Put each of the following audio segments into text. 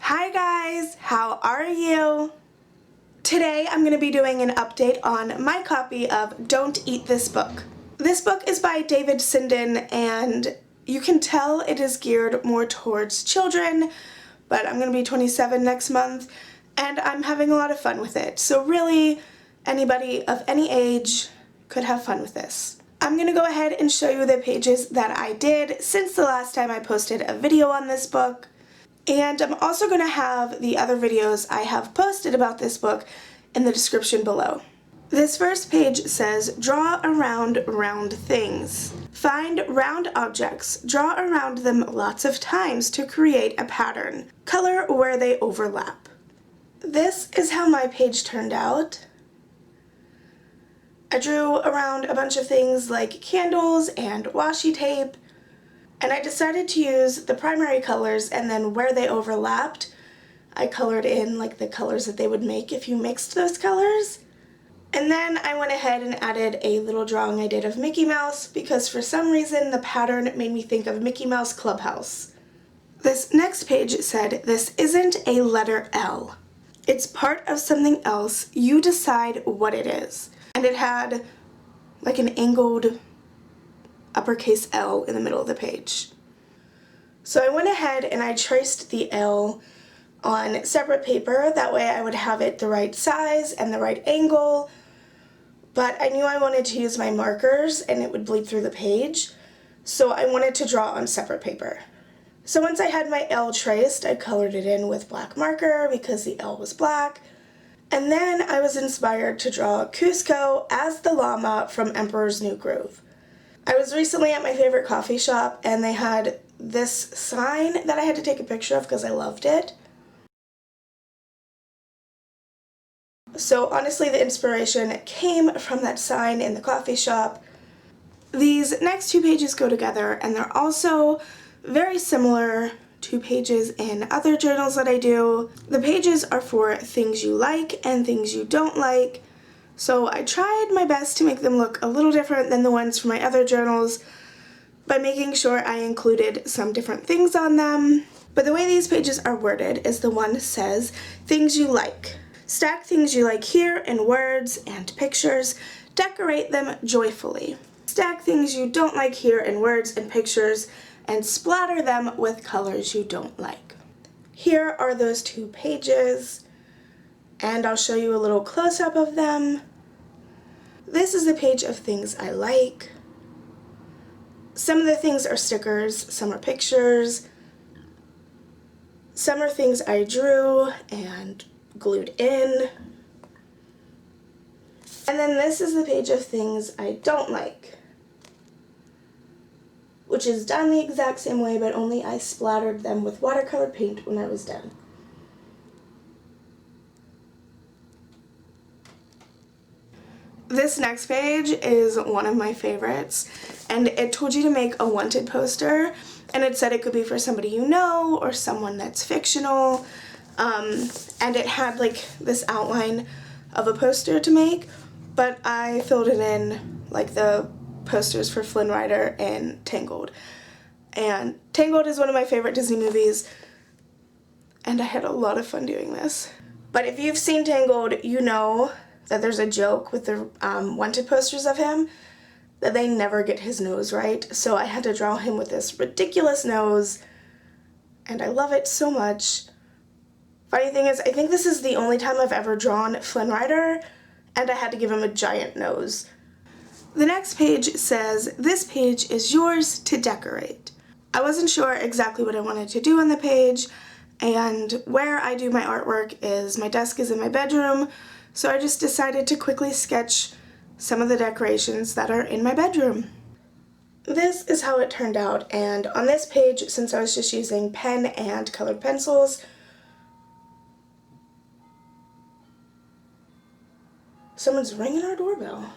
Hi guys, how are you? Today I'm going to be doing an update on my copy of Don't Eat This Book. This book is by David Sinden and you can tell it is geared more towards children, but I'm going to be 27 next month and I'm having a lot of fun with it. So really, anybody of any age could have fun with this. I'm going to go ahead and show you the pages that I did since the last time I posted a video on this book. And I'm also going to have the other videos I have posted about this book in the description below. This first page says, draw around round things. Find round objects, draw around them lots of times to create a pattern. Color where they overlap. This is how my page turned out. I drew around a bunch of things like candles and washi tape, and I decided to use the primary colors, and then where they overlapped, I colored in like the colors that they would make if you mixed those colors. And then I went ahead and added a little drawing I did of Mickey Mouse because for some reason the pattern made me think of Mickey Mouse Clubhouse. This next page said, this isn't a letter L. It's part of something else. You decide what it is. And it had like an angled uppercase L in the middle of the page. So I went ahead and I traced the L on separate paper, that way I would have it the right size and the right angle, but I knew I wanted to use my markers and it would bleed through the page, so I wanted to draw on separate paper. So once I had my L traced, I colored it in with black marker because the L was black, and then I was inspired to draw Cusco as the llama from Emperor's New Groove. I was recently at my favorite coffee shop and they had this sign that I had to take a picture of because I loved it. So honestly, the inspiration came from that sign in the coffee shop. These next two pages go together and they're also very similar to pages in other journals that I do. The pages are for things you like and things you don't like. So I tried my best to make them look a little different than the ones from my other journals by making sure I included some different things on them. But the way these pages are worded is the one says, things you like. Stack things you like here in words and pictures. Decorate them joyfully. Stack things you don't like here in words and pictures and splatter them with colors you don't like. Here are those two pages. And I'll show you a little close-up of them. This is the page of things I like. Some of the things are stickers, some are pictures, some are things I drew and glued in. And then this is the page of things I don't like, which is done the exact same way, but only I splattered them with watercolor paint when I was done. This next page is one of my favorites, and it told you to make a wanted poster, and it said it could be for somebody you know or someone that's fictional, and it had like this outline of a poster to make, but I filled it in like the posters for Flynn Rider and Tangled. And Tangled is one of my favorite Disney movies, and I had a lot of fun doing this. But if you've seen Tangled, you know that there's a joke with the wanted posters of him that they never get his nose right, so I had to draw him with this ridiculous nose, and I love it so much. Funny thing is, I think this is the only time I've ever drawn Flynn Rider, and I had to give him a giant nose. The next page says, this page is yours to decorate. I wasn't sure exactly what I wanted to do on the page, and where I do my artwork is my desk is in my bedroom, so I just decided to quickly sketch some of the decorations that are in my bedroom. This is how it turned out, and on this page, since I was just using pen and colored pencils, someone's ringing our doorbell.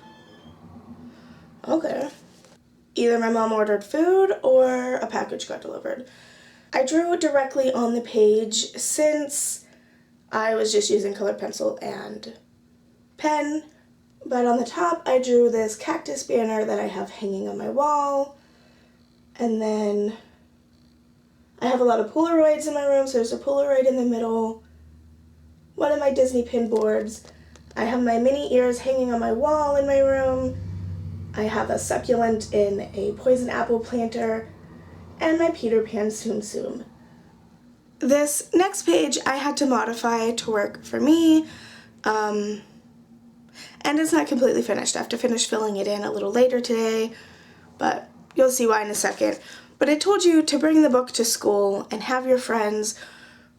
Okay. Either my mom ordered food or a package got delivered. I drew directly on the page since I was just using colored pencil and pen, but on the top I drew this cactus banner that I have hanging on my wall, and then I have a lot of Polaroids in my room, so there's a Polaroid in the middle, one of my Disney pin boards. I have my mini ears hanging on my wall in my room. I have a succulent in a poison apple planter, and my Peter Pan Tsum Tsum. This next page I had to modify to work for me, and it's not completely finished. I have to finish filling it in a little later today, but you'll see why in a second. But it told you to bring the book to school and have your friends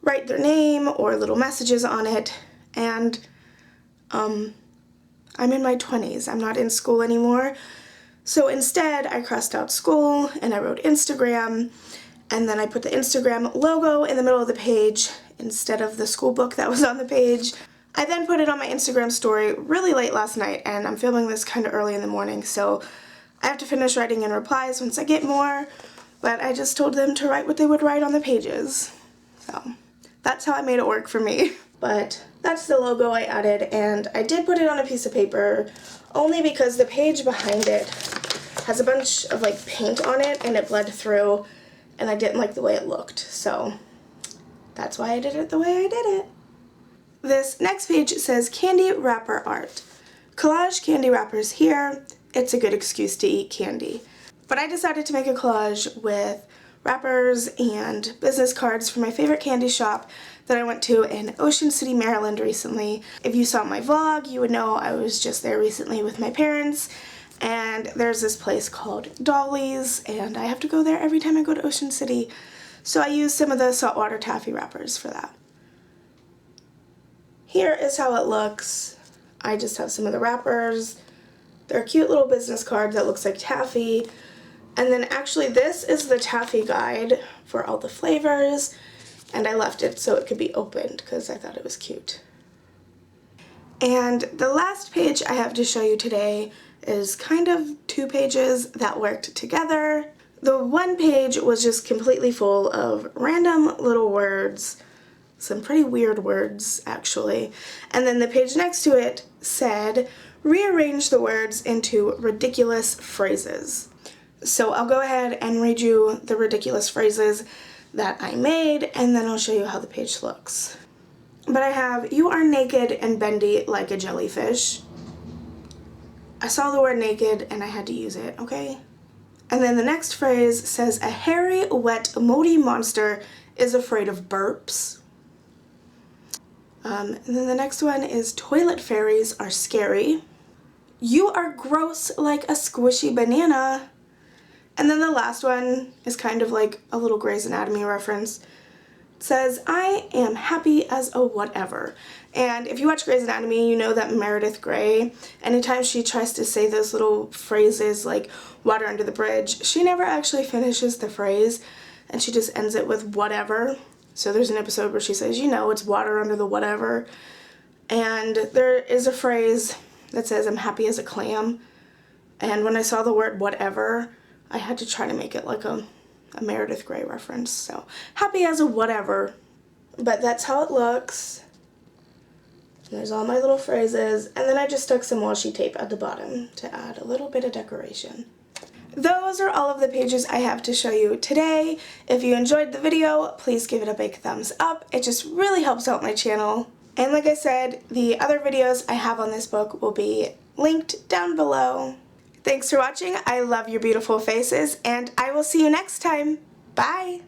write their name or little messages on it, and I'm in my 20s. I'm not in school anymore. So instead, I crossed out school and I wrote Instagram, and then I put the Instagram logo in the middle of the page instead of the school book that was on the page. I then put it on my Instagram story really late last night, and I'm filming this kind of early in the morning, so I have to finish writing in replies once I get more, but I just told them to write what they would write on the pages. So that's how I made it work for me. But that's the logo I added, and I did put it on a piece of paper only because the page behind it has a bunch of like paint on it and it bled through, and I didn't like the way it looked, so that's why I did it the way I did it. This next page says candy wrapper art. Collage candy wrappers here. It's a good excuse to eat candy. But I decided to make a collage with wrappers and business cards from my favorite candy shop that I went to in Ocean City, Maryland recently. If you saw my vlog, you would know I was just there recently with my parents, and there's this place called Dolly's, and I have to go there every time I go to Ocean City, so I used some of the saltwater taffy wrappers for that. Here is how it looks. I just have some of the wrappers. They're a cute little business card that looks like taffy. And then actually this is the taffy guide for all the flavors, and I left it so it could be opened because I thought it was cute. And the last page I have to show you today is kind of two pages that worked together. The one page was just completely full of random little words, some pretty weird words actually, and then the page next to it said rearrange the words into ridiculous phrases. So I'll go ahead and read you the ridiculous phrases that I made, and then I'll show you how the page looks. But I have, you are naked and bendy like a jellyfish. I saw the word naked and I had to use it, okay? And then the next phrase says, a hairy, wet, moldy monster is afraid of burps. And then the next one is, toilet fairies are scary. You are gross like a squishy banana. And then the last one is kind of like a little Grey's Anatomy reference. It says, I am happy as a whatever. And if you watch Grey's Anatomy, you know that Meredith Grey, anytime she tries to say those little phrases like water under the bridge, she never actually finishes the phrase, and she just ends it with whatever. So there's an episode where she says, you know, it's water under the whatever. And there is a phrase that says, I'm happy as a clam. And when I saw the word whatever, I had to try to make it like a Meredith Grey reference. So happy as a whatever. But that's how it looks. And there's all my little phrases. And then I just stuck some washi tape at the bottom to add a little bit of decoration. Those are all of the pages I have to show you today. If you enjoyed the video, please give it a big thumbs up. It just really helps out my channel. And like I said, the other videos I have on this book will be linked down below. Thanks for watching. I love your beautiful faces, and I will see you next time. Bye!